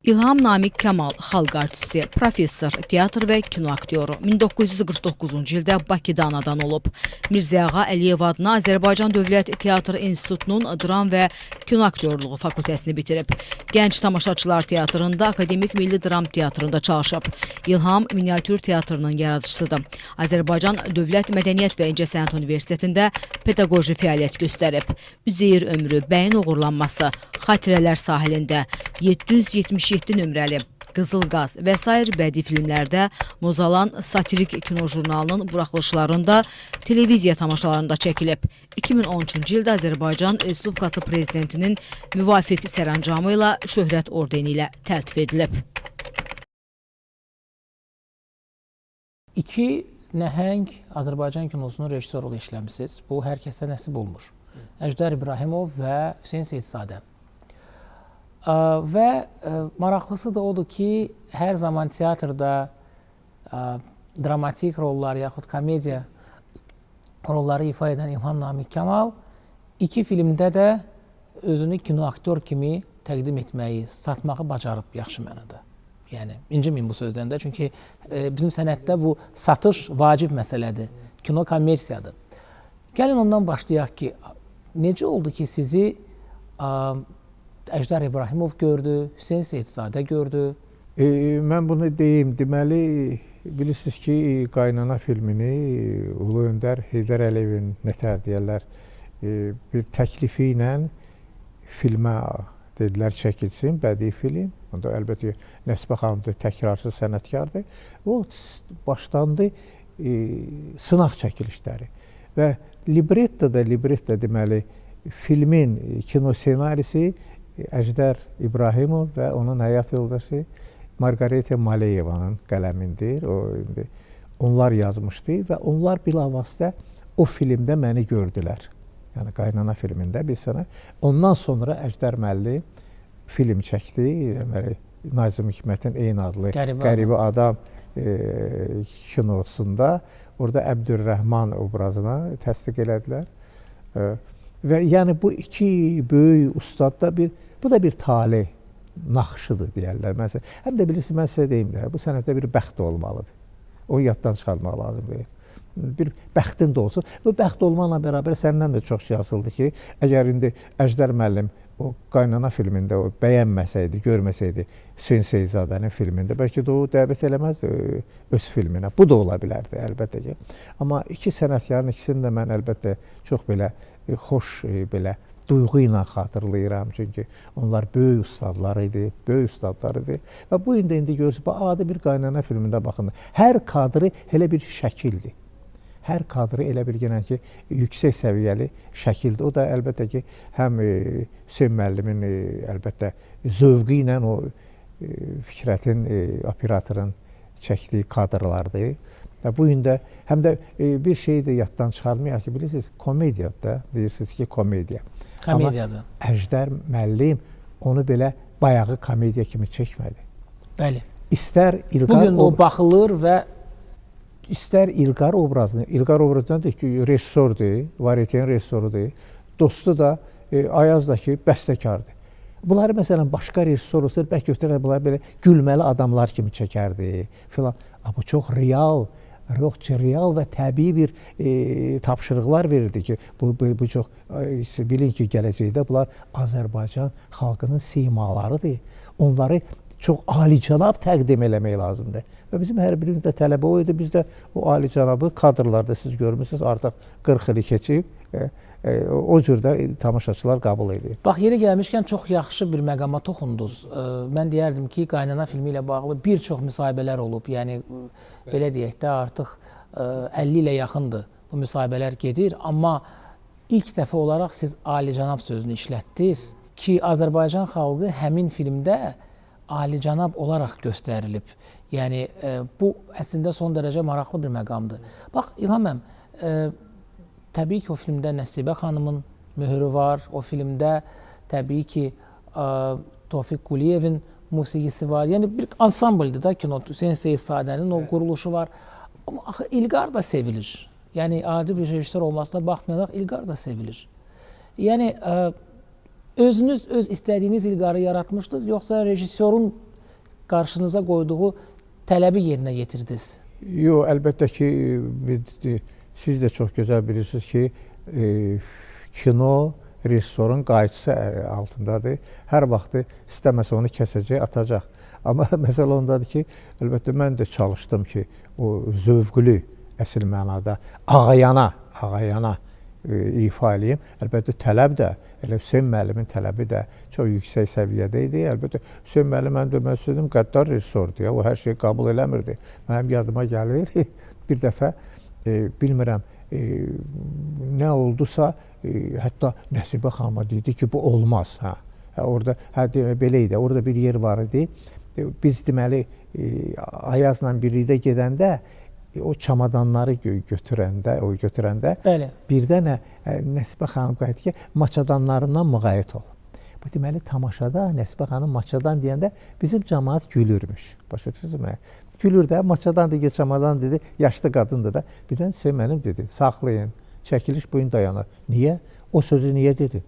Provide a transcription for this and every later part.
İlham Namiq Kamal, xalq artisti, professor, teatr və kino aktyoru. 1949-cu ildə Bakıda anadan olub. Mirzəağa Əliyev adına Azərbaycan Dövlət Teatr İnstitutunun dram və kino aktyorluğu fakültəsini bitirib. Gənc tamaşaçılar teatrında, Akademik Milli Dram Teatrında çalışıb. İlham miniatür teatrının yaradıcısıdır. Azərbaycan Dövlət Mədəniyyət və İncəsənət Universitetində pedaqoji fəaliyyət göstərib. Üzeyir ömrü, bəyin uğurlanması, xatirələr sahilində 777 nömrəli Qızıl Qaz və sair bədii filmlərdə, Mozalan satirik kino jurnalının buraxılışlarında, televiziya tamaşalarında çəkilib. 2013-cü ildə Azərbaycan Respublikası Prezidentinin müvafiq sərəncamı ilə Şöhrət ordeni ilə təltif edilib. İki nəhəng Azərbaycan kinosunun rejissoru işləmişsiniz. Bu, hər kəsə nəsib olmur. Əjdər İbrahimov və Hüseyn Seyidzadə. Və maraqlısı da odur ki, hər zaman teatrda dramatik rollar yaxud komediya rolları ifa edən İlham Namiq Kamal iki filmdə də özünü kino aktyor kimi təqdim etməyi, satmağı bacarıb yaxşı mənada. Yəni, inciməyin bu sözdən də, çünki bizim sənətdə bu satış vacib məsələdir, kino kommersiyadır. Gəlin ondan başlayaq ki, necə oldu ki, sizi Əjdər İbrahimov gördü, Hüseyn Seyidzadə gördü. Mən bunu deyim, deməli, bilirsiniz ki, Qaynana filmini Ulu Öndər Heydər Əliyevin nətər deyərlər, bir təklifi ilə filmə dedilər çəkilsin, bədii film. Onda əlbəttə Nəsibə xanım da təkrarsız sənətkardır. O başlandı sınaq çəkilişləri və libretto deməli, filmin kino senarisi Əjdər İbrahimov və onun həyat yoldaşı Margarita Maleyevanın qələmindir. Onlar yazmışdı və onlar bilavasitə o filmdə məni gördülər. Yəni, Qaynana filmində bir sənə. Ondan sonra Əjdər müəllim film çəkdi. Nazım Hikmətin eyni adlı Qəribə Adam kinosunda. Orada Əbdülrəhman obrazına təsdiq elədilər. Və yəni bu iki böyük ustadda bu da bir talih naxışıdır deyərlər. Həm də bilirsiniz, mən sizə deyim də, bu sənətdə bir bəxt olmalıdır. O yaddan çıxarmaq lazım deyil. Bir bəxtin də olsun. Bu bəxt olmaqla bərabər səndən də çox şey asıldı ki, əgər indi Əjdər müəllim o Qaynana filmində o bəyənməsəydi, görməsəydi Hüseyn Seyidzadənin filmində, bəlkə də o dəvət eləməzdi öz filminə. Bu da ola bilərdi, əlbəttə ki. Amma iki sənətkarın ikisini də mən əlbəttə çox belə xoş, belə duyğu ilə xatırlayıram. Çünki onlar böyük ustadlar idi, böyük ustadlar idi. Və bu indi görürsünüz, bu adi bir Qaynana filmində baxın. Hər kadrı elə bir şəkildir. Hər kadrı elə bir gələn ki, yüksək səviyyəli şəkildir. O da əlbəttə ki, həm Hüseyn müəllimin əlbəttə zövqü ilə o Fikrətin, operatorun çəkdiyi kadrlardır. Və bu gün də həm də bir şeyi də yaddan çıxarmayaq ki, bilirsiniz, komediyadır, deyirsiniz ki, komediya. Komediyadır. Amma Əjdər müəllim onu belə bayağı komediya kimi çəkmədi. Bəli. İstər İlqar bugün o baxılır və İstər İlqar obrazını, İlqar obrazından da ki, rejissordur, varyetenin rejissorudur, dostu da Ayazdakı bəstəkardır. Bunları məsələn başqa rejissor olsa, bəlkə ötürər bunlar belə gülməli adamlar kimi çəkərdi filan. Bu çox real və təbii bir tapşırıqlar verirdi ki, bu çox, bilin ki, gələcəkdə bunlar Azərbaycan xalqının simalarıdır. Onları çox alicənab təqdim eləmək lazımdır. Və bizim hər birimizdə tələbə o idi. Biz də o alicənabı kadrlarda siz görmüşsünüz, artıq 40 ili keçib, o cürdə tamaşaçılar qəbul edir. Bax, yeri gəlmişkən çox yaxşı bir məqama toxundunuz. Mən deyərdim ki, Qaynana filmi ilə bağlı bir çox müsahibələr olub. Yəni, belə deyək də, artıq 50 ilə yaxındır bu müsahibələr gedir. Amma ilk dəfə olaraq siz alicənab sözünü işlətdiniz ki, Azərbaycan xalqı həmin filmdə alicənab olaraq göstərilib. Yəni, bu əslində son dərəcə maraqlı bir məqamdır. Bax, İlham mənim, təbii ki, o filmdə Nəsibə xanımın mührü var. O filmdə təbii ki, Tofiq Quliyevin musiqisi var. Yəni, bir ansambldir da kino. Hüseyn Seyidsadənin o quruluşu var. Amma axı İlqar da sevilir. Yəni, adi bir rejissor olmasına baxmayaraq İlqar da sevilir. Yəni, özünüz öz istədiyiniz İlqarı yaratmışdınız, yoxsa rejissorun qarşınıza qoyduğu tələbi yerinə yetirdiniz? Yox, əlbəttə ki, siz də çox gözəl bilirsiniz ki, kino rejissorun qayçısı altındadır. Hər vaxtı istəməsə onu kəsəcək, atacaq. Amma məsələ ondadır ki, əlbəttə mən də çalışdım ki, o zövqlü əsl mənada ağayana ifa eləyim. Əlbəttə tələb də, elə Hüseyn müəllimin tələbi də çox yüksək səviyyədə idi. Əlbəttə Hüseyn müəllim mən demək istədim, qəddar rejissordur. O hər şeyi qəbul eləmirdi. Mənim yadıma gəlir, bir dəfə bilmirəm nə oldusa, hətta Nəsibə xanıma dedi ki, bu olmaz. Orada belə idi, orada bir yer var idi. Biz deməli Ayazla birlikdə gedəndə o çamadanları götürəndə bir dənə Nəsibə xanım qayıtdı ki, maçadanlarından müğayət ol. Bu deməli tamaşada Nəsibə xanım maçadan deyəndə bizim cəmaət gülürmüş. Başa düşürsünüzmü? Gülür də, maçadan dedi, çamadan dedi, yaşlı qadındır da. Birdən Hüseyn müəllim dedi, saxlayın, çəkiliş bu gün dayanır. Niyə? O sözü niyə dedi?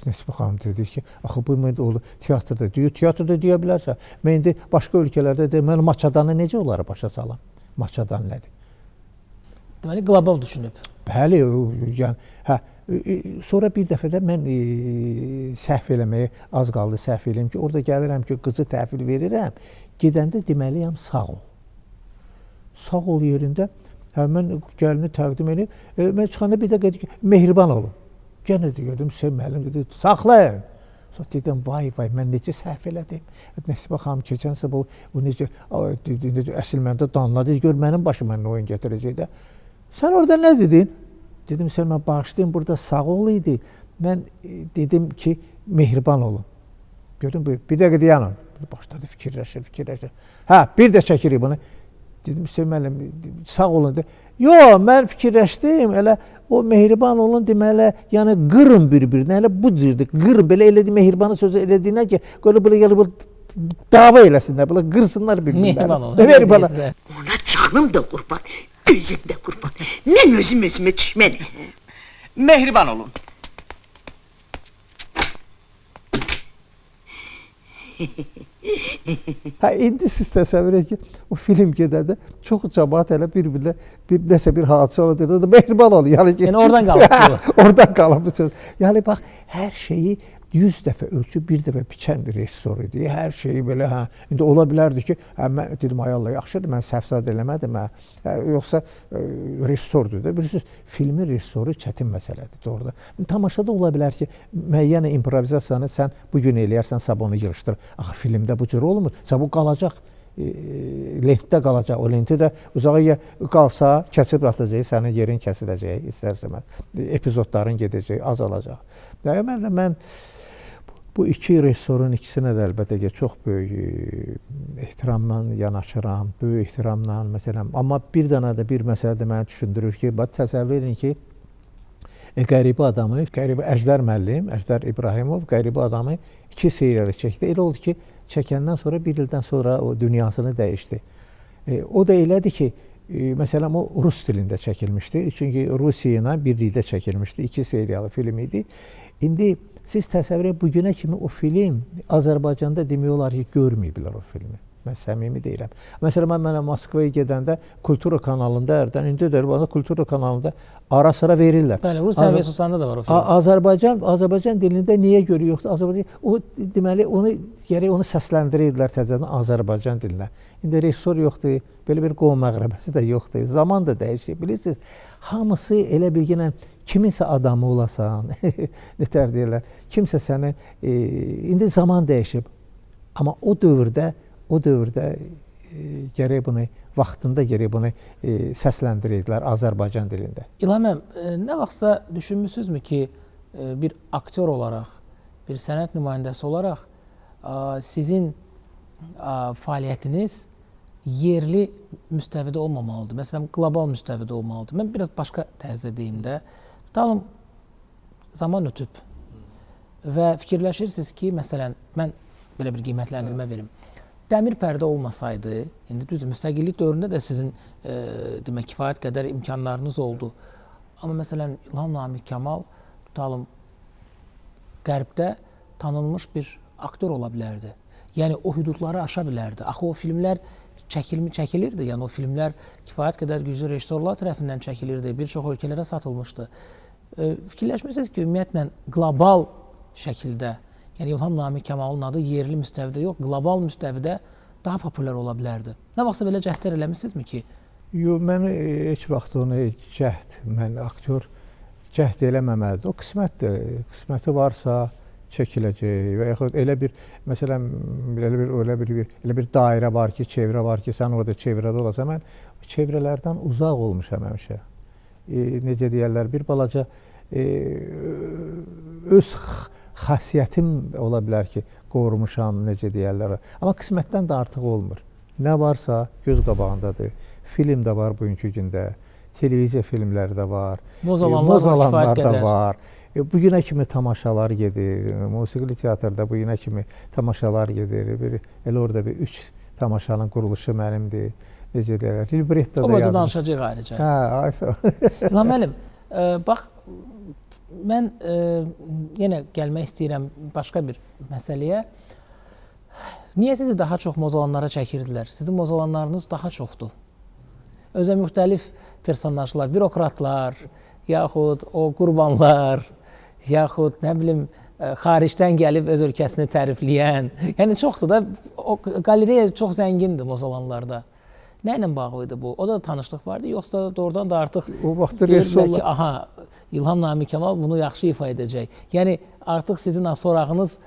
Nəsibə xanım dedi ki, axı bu oldu teatrda deyir, teatrda deyə bilərsə, mən indi başqa ölkələrdə deyir, mən maçadanı necə onları başa salam? Maçadan nədir? Deməli, qlobal düşünüb. Bəli, yəni, sonra bir dəfə də mən səhv eləməyə az qaldı, səhv eləyim ki, orada gəlirəm ki, qızı təhvil verirəm, gedəndə deməliyəm sağ ol. Sağ ol yerində, mən gəlini təqdim edib, mən çıxanda bir də dedi ki, mehriban olun. Gənə deyirdim, Hüseyn müəllim dedi, saxlayın. Sonra dedim, vay, mən necə səhv elədim. Nəsibə xanım keçənsə bu necə əsl məndə danladı, gör mənim başıma nə oyun gətirəcək də. Sən orada nə dedin? Dedim, sən mən bağışlayayım, burada sağ ol idi. Mən dedim ki, mehriban olun. Gördün, bir dəqiqə dayanın. Başladı fikirləşir. Hə, bir də çəkirik bunu. Dedim, Hüseyn müəllim, sağ olun. Yox, mən fikirləşdim, elə o mehriban olun deməli, yəni qırın bir-birinə, elə bu cürdür, qırın, belə elədi, mehribanı sözü elədiyinə ki, belə gəlib dava eləsinlər, belə qırsınlar bir-birinə. Mehriban olun. Ona canım da qurban, özüm də qurban. Mən özümə düşmənəm. Mehriban olun. İndi siz təsəvvür edin ki, o film gedəndə çox cəmaət elə bir-birinə nəsə bir hadisə olur, mehriban olur. Yəni oradan qalıb. Oradan qalıb. Yəni bax, hər şeyi 100 dəfə ölçüb, bir dəfə biçən bir rejissor idi. Hər şeyi belə, indi ola bilərdi ki, mən dedim, ay Allah, yaxşıdır, mən səhv-zad eləmədim, yoxsa rejissordur da. Bilirsiniz, filmin rejissoru çətin məsələdir orada. Tamaşada ola bilər ki, müəyyən improvizasiyanı sən bugün eləyərsən, sabah onu yığışdır. Axı, filmdə bu cür olmur. Sən bu qalacaq, lentdə qalacaq. O lenti də uzağa qalsa, kəsib atacaq, sənin yerin kəsiləcək, istərsəmən. Epizodların gedəcək, azalacaq. Mən bu iki rejissorun ikisinə də əlbəttə ki, çox böyük ehtiramla yanaşıram, böyük ehtiramla, məsələn. Amma bir dənə də bir məsələ də məni düşündürür ki, təsəvvür edin ki, Qəribə adamı, Əjdər müəllim, Əjdər İbrahimov Qəribə adamı 2 seriyalı çəkdi. Elə oldu ki, çəkəndən sonra bir ildən sonra o dünyasını dəyişdi. O da elədi ki, məsələn, o rus dilində çəkilmişdi. Çünki Rusiya ilə birlikdə çəkilmişdi. 2 seriyalı film idi. İndi siz təsəvvür edin, bugünə kimi o film Azərbaycanda demək olar ki, görməyiblər o filmi. Mən səmimi deyirəm. Məsələn, mən Moskvaya gedəndə Kultura kanalında, indi də bana Kultura kanalında ara sıra verirlər. Bəli, Rus televizyonlarında da var o film. Azərbaycan dilində niyə görə yoxdur? O deməli onu səsləndirirdilər təzədən Azərbaycan dilinə. İndi rejissor yoxdur, belə bir qovun məğrəbəsi də yoxdur. Zaman da dəyişir. Bilirsiniz, hamısı elə bilginə kiminsə adamı olasan, nətər deyirlər, kimsə sənin indi zaman dəyişib. Amma o dövrdə gərək bunu, vaxtında gərək bunu səsləndirirdilər Azərbaycan dilində. İlham, nə vaxtsa düşünmüsünüzmü ki, bir aktyor olaraq, bir sənət nümayəndəsi olaraq sizin fəaliyyətiniz yerli müstəvidə olmamalıdır. Məsələn, qlobal müstəvidə olmalıdır. Mən biraz başqa tərzdə deyim də. Tutalım, zaman ötüb və fikirləşirsiniz ki, məsələn, mən belə bir qiymətləndirmə verim. Dəmir pərdə olmasaydı, indi düzdür, müstəqillik dövründə də sizin demək, kifayət qədər imkanlarınız oldu. Amma məsələn, İlham Namiq Kamal, tutalım, Qərbdə tanınmış bir aktör ola bilərdi. Yəni o hüdudları aşa bilərdi. Axı o filmlər çəkilirdi. Yəni o filmlər kifayət qədər güclü rejissorlar tərəfindən çəkilirdi. Bir çox ölkələrə satılmışdı. Fikirləşmirsiniz ki, ümumiyyətlə qlobal şəkildə, yəni İlham Namiq Kamalın adı yerli müstəvidə yox, qlobal müstəvidə daha populyar ola bilərdi. Nə vaxtsa belə cəhdlər eləmisinizmi ki? Yox, mən heç vaxt onu mən aktyor cəhd eləməməlidir. O qismətdir. Qisməti varsa çəkiləcək və yaxud elə bir məsələn elə bir dairə var ki, çevrə var ki, sən orada çevrədə olasan, mən çevrələrdən uzaq olmuşam həmişə. Necə deyirlər, bir balaca öz xasiyyətim ola bilər ki, qorumuşam, necə deyirlər. Amma qismətdən də artıq olmur. Nə varsa göz qabağındadır. Film də var bugünkü gündə, televiziya filmləri də var, mozalanlar da var. Bugünə kimi tamaşalar gedir, musiqili teatrda bugünə kimi tamaşalar gedir. Elə orada bir 3 tamaşanın quruluşu mənimdir. Necə deyirlər, libretto da yazmış. O da danışacaq ayrıca. Hə, İlham müəllim, bax, mən yenə gəlmək istəyirəm başqa bir məsələyə. Niyə sizi daha çox mozalanlara çəkirdilər? Sizin mozalanlarınız daha çoxdur. Özə müxtəlif personajlar, bürokratlar, yaxud o qurbanlar, yaxud nə bilim, xaricdən gəlib öz ölkəsini tərifləyən. Yəni çoxdur da, o qalereya çox zəngindir mozalanlarda. Nə ilə bağlı idi bu? O da tanışlıq vardı, yoxsa doğrudan da artıq o vaxt rejissorlar, aha, İlham Namiq Kamal bunu yaxşı ifa edəcək. Yəni artıq sizin sorağınız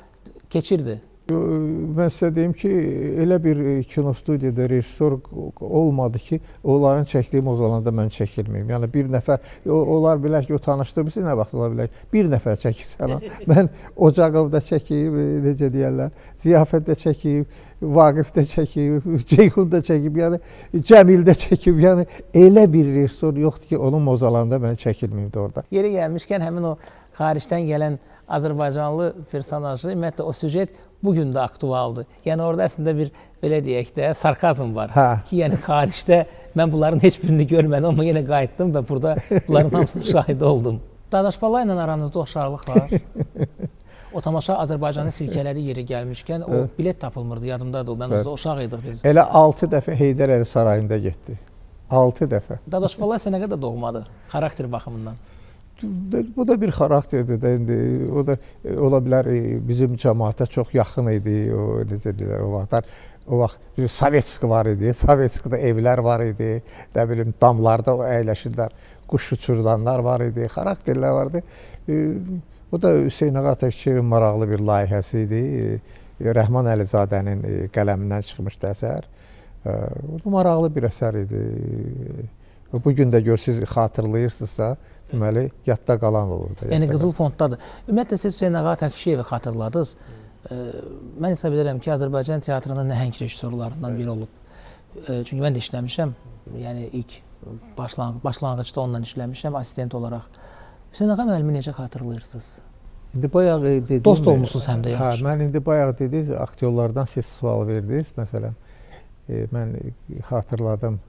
keçirdi. Mən sizə deyim ki, elə bir kinostudiyada rejissor olmadı ki, onların çəkdiyi mozalanda mən çəkilməyim. Yəni bir nəfər, onlar bilər ki, o tanışdırmışsın, nə vaxt ola bilər? Bir nəfər çəkirsən. Mən Ocaqovda çəkib, necə deyərlər, Ziyafətdə çəkib, Vaqifdə çəkib, Ceyhun'da çəkib, yəni Cəmildə çəkib. Yəni elə bir rejissor yoxdur ki, onun mozalanda mən çəkilməyim də orada. Yeri gəlmişkən həmin o xaricdən gələn Azərbaycanlı personajı, ümumiyyətlə o süjet bugün də aktualdır. Yəni orada əslində bir, belə deyək də, sarkazm var. Ki, yəni xaricdə mən bunların heç birini görmədim, amma yenə qayıtdım və burada bunların hamısının şahidi oldum. Dadaş Bala ilə aranızda oxşarlıq var. O tamaşa Azərbaycanın silkələri yeri gəlmişkən o bilet tapılmırdı, yadımdadır. Mən o uşaq idik biz. Elə 6 dəfə Heydər Əli sarayında getdi. 6 dəfə. Dadaş Bala isə nə qədər doğmadır, xarakter baxımından? Bu da bir xarakterdir də indi. O da ola bilər bizim cəmaata çox yaxın idi. O necə deyirlər, o vaxt bir Sovetski var idi. Sovetskidə evlər var idi. Nə bilim damlarda əyləşirlər. Quş uçurulanlar var idi. Xarakterlər vardı. O da Hüseyn Ağa Təkçiyevin maraqlı bir layihəsi idi. Rəhman Əlizadənin qələmindən çıxmışdı əsər. O maraqlı bir əsər idi. Bugün də görürsünüz, xatırlayırsınızsa, deməli, yadda qalan olur da. Yəni Qızıl Fonddadır. Ümumiyyətlə, siz Hüseyn Ağa Təkişiyevi xatırladınız. Mən hesab edirəm ki, Azərbaycan teatrının nəhəng rejissorlarından biri olub. Çünki mən də işləmişəm, yəni ilk başlanğıcda onunla işləmişəm, asistent olaraq. Hüseyn Ağa müəllimi necə xatırlayırsınız? İndi bayaq dediyim... Dost olmuşsunuz həm də yaxşı. Mən indi bayaq dediniz, aktyorlardan siz sual verdiniz. Məsələn, mən xatırladım.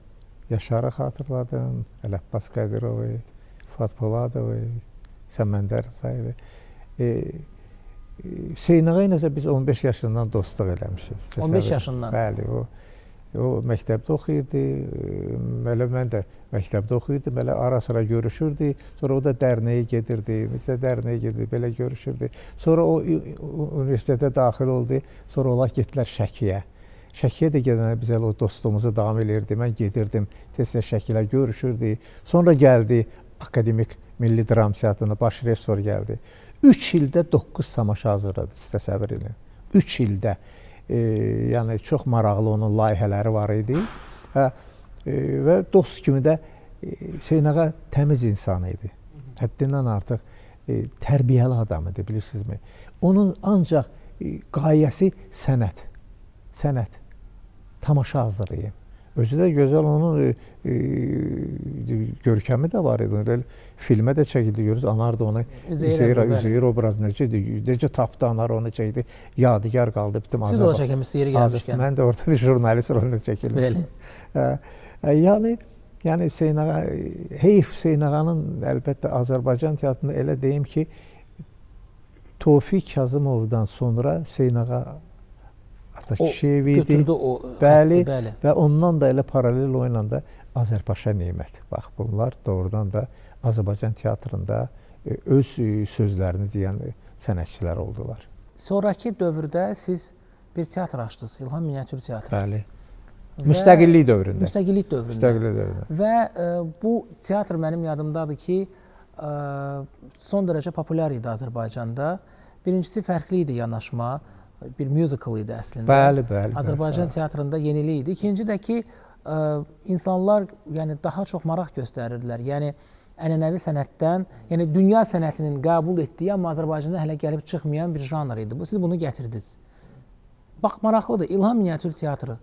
Yaşarı xatırladım, Ələbbas Qədirovu, Fuad Poladovu, Səməndər Rzayevi. Hüseyn Ağa ilə biz 15 yaşından dostluq eləmişiz. 15 yaşından? Bəli, o məktəbdə oxuyurdu, mən də məktəbdə oxuyurdum, ara sıra görüşürdü, sonra o da dərnəyə gedirdi, biz də dərnəyə gedirdi, belə görüşürdü. Sonra o universitetə daxil oldu, sonra onlar getdilər Şəkiyə. Şəkiyə də gedəndə biz o dostluğumuzu davam edirdi. Mən gedirdim, tez-tez Şəkilə görüşürdük. Sonra gəldi Akademik Milli Dram Teatrına, baş rejissor gəldi. 3 ildə 9 tamaşa hazırladı, siz təsəvvür edin. 3 ildə. Yəni, çox maraqlı onun layihələri var idi. Və dost kimi də Hüseyn Ağa təmiz insan idi. Həddindən artıq tərbiyəli adam idi, bilirsinizmi? Onun ancaq qayəsi sənət. Sənət. Tamaşa hazırlayım. Özü də gözəl, onun görkəmi də var idi. Filmə də çəkildi, görürüz. Anar da onu Üzeyir obrazı necə tapdı, Anar onu çəkdi. Yadigar qaldı. Siz o çəkilmişsiniz yeri gəlmişkən. Mən də orada bir jurnalist rolunu çəkilmişim. Yəni Hüseyn Ağa, heyf Hüseyn Ağanın əlbəttə Azərbaycan teatrında elə deyim ki, Tofiq Kazımovdan sonra Hüseyn Ağa Atakişiyev idi. Götürdü o Bəli, haqqı, bəli. və ondan da elə paralel oyla da Azərbaycan Nemət. Bax, bunlar doğrudan da Azərbaycan teatrında öz sözlərini deyən sənətçilər oldular. Sonrakı dövrdə siz bir teatr açdınız, İlham Miniatür Teatrı. Bəli. Müstəqillik dövründə. Müstəqillik dövründə. Müstəqillik dövründə. Və bu teatr mənim yadımdadır ki, son dərəcə populyar idi Azərbaycanda. Birincisi fərqli idi yanaşma, bir musical idi əslində. Bəli, bəli. Azərbaycan teatrında yenilik idi. İkinci də ki, insanlar yəni daha çox maraq göstərirdilər. Yəni ənənəvi sənətdən, yəni dünya sənətinin qəbul etdiyi, amma Azərbaycanda hələ gəlib çıxmayan bir janr idi. Siz bunu gətirdiniz. Bax, maraqlıdır. İlham Miniatür Teatrı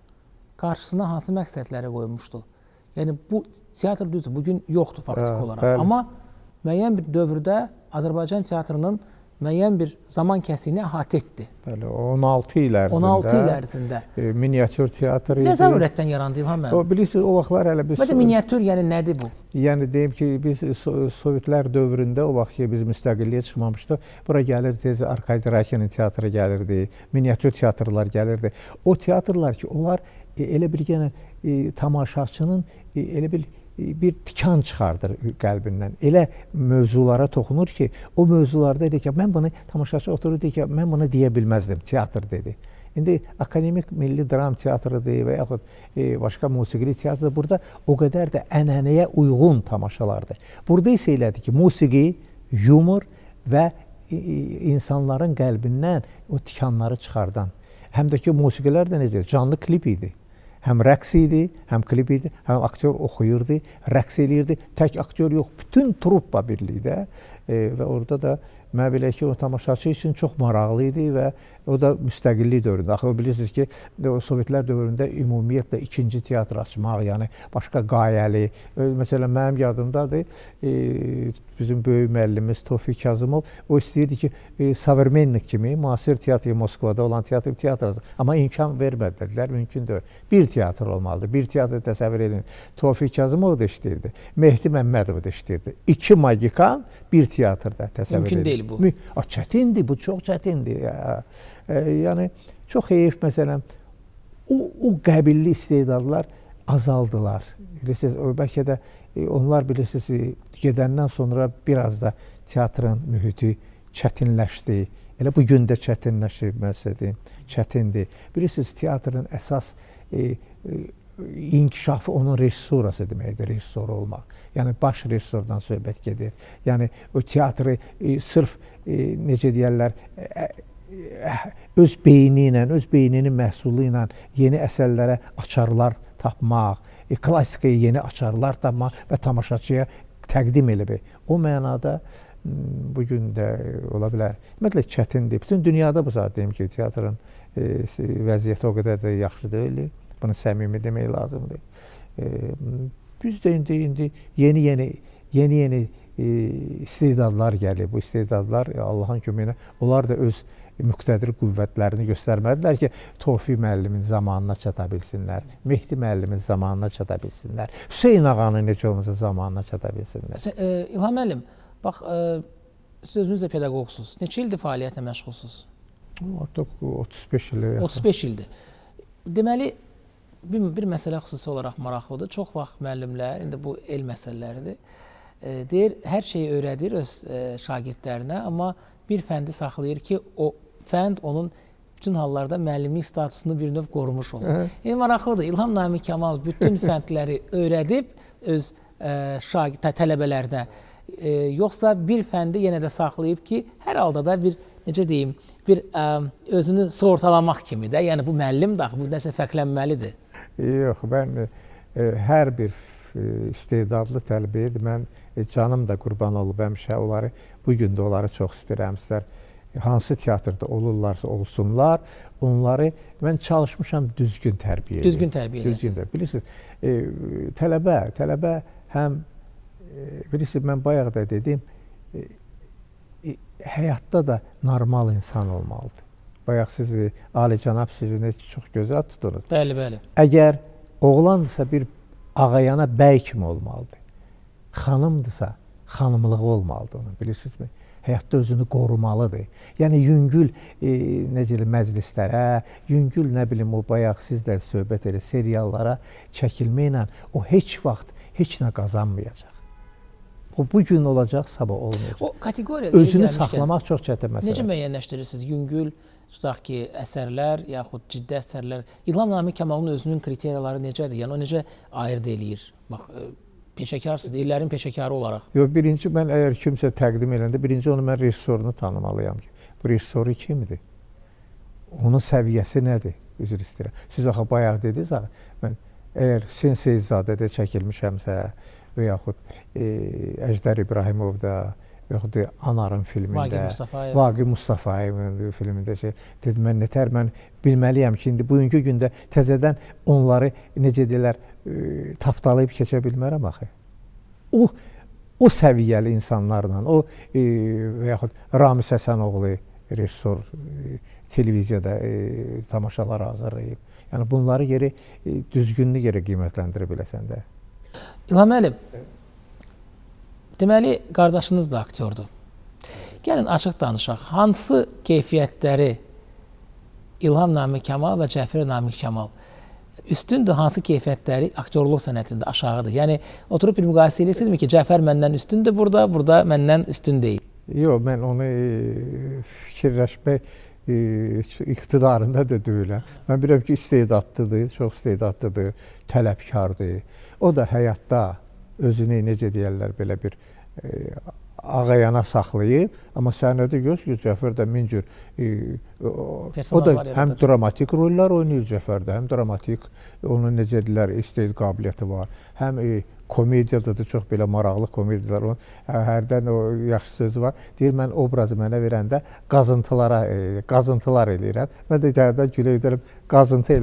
qarşısına hansı məqsədləri qoymuşdu? Yəni bu teatr düzdür, bugün yoxdur faktiki olaraq. Bəli. Amma müəyyən bir dövrdə Azərbaycan teatrının müəyyən bir zaman kəsiyini əhatə etdi. Bəli, 16 il ərzində. 16 il ərzində. Miniatür teatr idi. Nə zərurətdən yarandı İlham müəllim? O bilirsiniz, o vaxtlar hələ biz Bəli, miniatür yəni nədir bu? Yəni deyim ki, biz Sovetlər dövründə o vaxt ki biz müstəqilliyə çıxmamışdıq. Bura gəlirdi, Arkadi Rakinin teatrı gəlirdi, miniatür teatrlar gəlirdi. O teatrlar ki, onlar elə bir yenə tamaşaçının elə bir tikan çıxardır qəlbindən. Elə mövzulara toxunur ki, o mövzularda dedi ki, mən bunu tamaşaçı oturur dedi ki, mən bunu deyə bilməzdim, teatr dedi. İndi akademik milli dram teatrıdır və yaxud başqa musiqili teatrdır. Burada o qədər də ənənəyə uyğun tamaşalardır. Burada isə elədir ki, musiqi, yumor və insanların qəlbindən o tikanları çıxardan. Həm də ki, musiqilər də necə? Canlı klip idi. Həm rəqs idi, həm klip idi, həm aktyor oxuyurdu, rəqs eləyirdi. Tək aktyor yox, bütün truppa birlikdə və orada da mən belə ki, o tamaşaçı üçün çox maraqlı idi və o da müstəqillik dövründə. Axı bilirsiniz ki, Sovetlər dövründə ümumiyyətlə ikinci teatr açmaq, yəni başqa qayəli. Məsələn, mənim yadımdadır, bizim böyük müəllimimiz Tofiq Kazımov, o istəyirdi ki, Savermennik kimi müasir teatr Moskvada olan teatr açsın. Amma imkan vermədilər, mümkün deyil. Bir teatr olmalıdır, bir teatr təsəvvür edin. Tofiq Kazımov da işləyirdi, Mehdi Məmmədov da işləyirdi. 2 magikan bir teatrda təsəvvür edin. Mümkün deyil bu. Çətindir, bu çox çətindir. Yəni, çox heyif, məsələn, o qəbilli istedadlar azaldılar. Bilirsiniz, bəlkə də onlar bilirsiniz, gedəndən sonra biraz da teatrın mühiti çətinləşdi. Elə bu gün də çətinləşir, mən sizə deyim, çətindir. Bilirsiniz, teatrın əsas inkişafı onun rejissurası deməkdir, rejissor olmaq. Yəni, baş rejissordan söhbət gedir. Yəni, o teatrı sırf, necə deyərlər, öz beyni ilə, öz beyninin məhsulu ilə yeni əsərlərə açarlar tapmaq, klassikaya yeni açarlar tapmaq və tamaşaçıya təqdim eləmək. O mənada bugün də ola bilər. Ümumiyyətlə çətindir. Bütün dünyada bu saat deyim ki, teatrın vəziyyəti o qədər də yaxşı deyil. Bunu səmimi demək lazımdır. Biz də indi yeni istedadlar gəlir. Bu istedadlar Allahın köməyi ilə onlar da öz müqtədir qüvvətlərini göstərmədilər ki, Tofiq müəllimin zamanına çata bilsinlər, Mehdi müəllimin zamanına çata bilsinlər, Hüseyn ağanın necə olmasa zamanına çata bilsinlər. İlham müəllim, bax, siz özünüz də pedaqoqsuz. Neçə ildir fəaliyyətlə məşğulsuz? Artıq 35 il. 35 ildir. Deməli, bir məsələ xüsusi olaraq maraqlıdır. Çox vaxt müəllimlər, indi bu el məsələləridir, deyir, hər şeyi öyrədir öz şagirdlərinə, amma bir fəndi saxlayır ki, o fənd onun bütün hallarda müəllimlik statusunu bir növ qorumuş olur. Maraqlıdır, İlham Namiq Kamal bütün fəndləri öyrədib öz tələbələrinə, yoxsa bir fəndi yenə də saxlayıb ki, hər halda da bir, necə deyim, bir özünü sığortalamaq kimi də, yəni bu müəllim də bu nəsə fərqlənməlidir. Yox, mən hər bir istedadlı tələbə edir. Mən canım da qurban olub həmişə onları, bugün də onları çox istəyirəm. Hansı teatrda olurlarsa olsunlar, onları mən çalışmışam düzgün tərbiyə edir. Düzgün tərbiyə edirsiniz. Bilirsiniz, tələbə həm, bilirsiniz, mən bayaq da dedim, həyatda da normal insan olmalıdır. Bayaq siz, alicənab sizi çox gözəl tutunuz. Bəli, bəli. Əgər oğlandırsa bir ağayana bəy kimi olmalıdır. Xanımdırsa xanımlığı olmalıdır onun, bilirsinizmi? həyatda özünü qorumalıdır. Yəni yüngül necə deyim məclislərə, yüngül nə bilim o bayaq siz də söhbət elə seriallara çəkilməklə o heç vaxt heç nə qazanmayacaq. O bu gün olacaq, sabah olmayacaq. O kateqoriya Özünü saxlamaq çox çətin məsələdir. Necə müəyyənləşdirirsiniz? Yüngül, tutaq ki, əsərlər yaxud ciddi əsərlər. İlham Namiq Kamalın özünün kriteriyaları necədir? Yəni o necə ayırd eləyir? Bax, peşəkarsınız, illərin peşəkarı olaraq. Yox, birinci mən əgər kimsə təqdim edəndə, birinci onu mən rejissorunu tanımalıyam ki, bu rejissoru kimdir? Onun səviyyəsi nədir? Üzr istəyirəm. Siz axı bayaq dediniz, mən əgər Hüseyn Seyidzadə çəkilmişəmsə və yaxud Əjdər İbrahimovda və yaxud Anarın filmində, Vaqif Mustafayevin filmində dedim, mən nətər, mən bilməliyəm ki, indi bugünkü gündə təzədən onları, necə deyirlər, tapdalayıb keçə bilmərəm axı. O səviyyəli insanlarla, o və yaxud Ramiz Həsənoğlu rejissor televiziyada tamaşalar hazırlayıb. Yəni bunları yeri, düzgünlü yeri qiymətləndirə biləsən də. İlham müəllim, deməli, qardaşınız da aktyordur. Gəlin, açıq danışaq. Hansı keyfiyyətləri İlham Namiq Kamal və Cəfər Namiq Kamal üstündür, hansı keyfiyyətləri aktyorluq sənətində aşağıdır? Yəni, oturub bir müqayisə edirsinizmi ki, Cəfər məndən üstündür burada məndən üstün deyil? Yox, mən onu fikirləşmək iqtidarında da deyiləm. Mən bilirəm ki, istedadlıdır, çox istedadlıdır, tələbkardır. O da həyatda özünü, necə deyərlər, belə bir ağayana saxlayıb, amma səhnədə göz ki, Cəfər də min cür, o da həm dramatik rollar oynayır Cəfərdə, həm dramatik, onun necə deyirlər, istedad qabiliyyəti var, həm komediyada da çox belə maraqlı komediyalar, hərdən o yaxşı sözü var, deyir, mən obrazı mənə verəndə qazıntılar eləyirəm, mən də hərdən gülə edərəm, qazıntı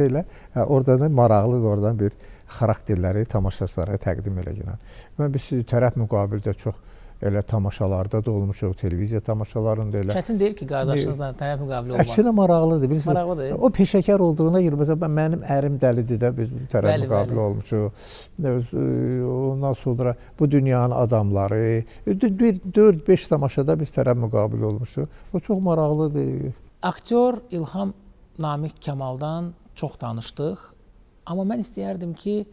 elə, oradan da maraqlıdır, oradan bir xarakterləri tamaşaçılara təqdim eləyirəm. Mən bir tərəf müqabildə çox elə tamaşalarda da olmuşuq, televiziya tamaşalarında elə. Çətin deyil ki, qardaşınızla tərəf müqabili olmaq. Əksinə maraqlıdır. Maraqlıdır. O peşəkar olduğuna görə, məsələn, mənim ərim dəlidir də, biz tərəf müqabili olmuşuq. Ondan sonra bu dünyanın adamları, 4-5 tamaşada biz tərəf müqabili olmuşuq. O çox maraqlıdır. Aktyor İlham Namiq Kamaldan çox danışdıq. Amma mən istəyərdim ki,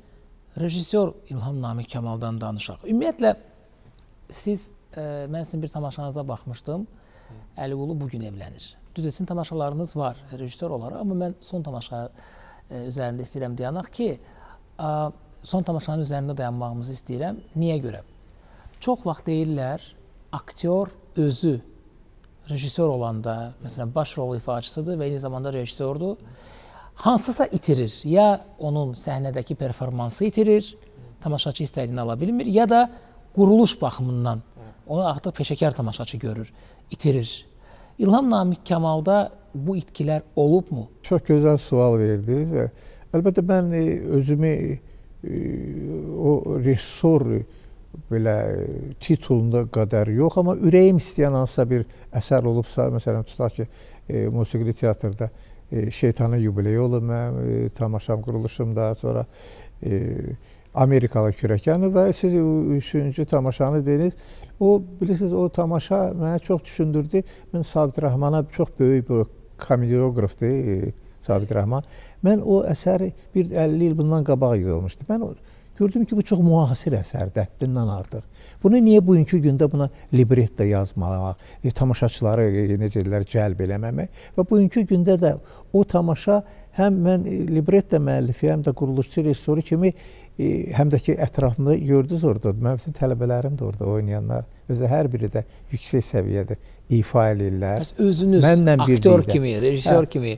rejissor İlham Namiq Kamaldan danışaq. Ümumiyyətlə, siz, mən sizin bir tamaşanıza baxmışdım, Əliqulu bugün evlənir. Düz etsin, tamaşalarınız var rejissor olaraq, amma mən son tamaşa üzərində istəyirəm dayanaq ki, son tamaşanın üzərində dayanmağımızı istəyirəm. Niyə görə? Çox vaxt deyirlər, aktyor özü rejissor olanda, məsələn, baş rol ifaçısıdır və eyni zamanda rejissordur, hansısa itirir. Ya onun səhnədəki performansı itirir, tamaşaçı istədiyini ala bilmir, ya da quruluş baxımından onu artıq peşəkar tamaşaçı görür, itirir. İlham Namiq Kamalda bu itkilər olubmu? Çox gözəl sual verdiniz. Əlbəttə, mən özümü o rejissor belə titulunda qədər yox, amma ürəyim istəyən hansısa bir əsər olubsa, məsələn, tutaq ki, musiqili teatrda Şeytanın yubileyi olub mənim tamaşam, quruluşumda, sonra Amerikalı kürəkəni və siz üçüncü tamaşanı dediniz. O, bilirsiniz, o tamaşa mənə çox düşündürdü. Mən Sabit Rəhmana çox böyük bir komedioqrafdır, Sabit Rəhman. Mən o əsəri bir 50 il bundan qabaq yazılmışdı. Mən gördüm ki, bu çox müasir əsərdir, həddindən artıq. Bunu niyə bugünkü gündə buna libretto yazmaq, tamaşaçıları necə deyirlər, cəlb eləməmək və bugünkü gündə də o tamaşa həm mən libretto müəllifi, həm də quruluşçu rejissoru kimi həm də ki, ətrafımda gördünüz orada, mənim bütün tələbələrim də orada oynayanlar, özü hər biri də yüksək səviyyədə ifa eləyirlər. Bəs özünüz aktyor kimi, rejissor kimi,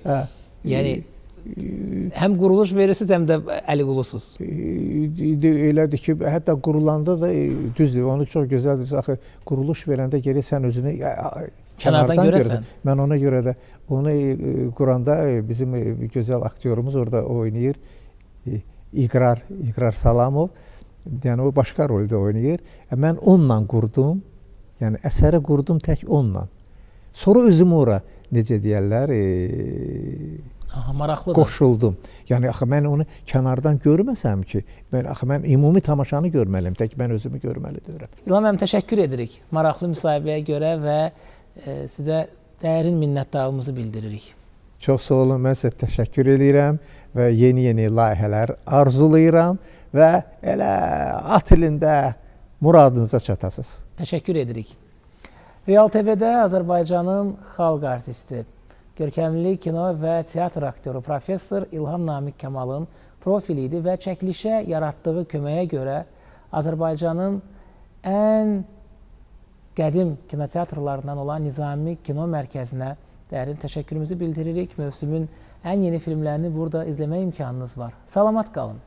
yəni həm quruluş verirsiniz, həm də Əliqulusuz. Elədir ki, hətta qurulanda da düzdür, onu çox gözəldir. Axı, quruluş verəndə geri sən özünü kənardan görəsən. Mən ona görə də onu quranda bizim gözəl aktyorumuz orada oynayır. İqrar Salamov. Yəni, o başqa roldə oynayır. Mən onunla qurdum. Yəni, əsəri qurdum tək onunla. Sonra özüm ora, necə deyərlər, Aha, maraqlıdır. qoşuldum. Yəni axı mən onu kənardan görməsəm ki, mən ümumi tamaşanı görməliyəm, tək mən özümü görməli deyirəm. İlham müəllim, təşəkkür edirik maraqlı müsahibəyə görə və sizə dərin minnətdarlığımızı bildiririk. Çox sağ olun, mən sizə təşəkkür edirəm və yeni layihələr arzulayıram və elə at ilində muradınıza çatasınız. Təşəkkür edirik. Real TV-də Azərbaycanın xalq artisti, görkəmli kino və teatr aktyoru professor İlham Namiq Kamalın profili idi və çəkilişə yaratdığı köməyə görə Azərbaycanın ən qədim kinoteatrlarından olan Nizami Kino Mərkəzinə dərin təşəkkürümüzü bildiririk. Mövsümün ən yeni filmlərini burada izləmək imkanınız var. Salamat qalın.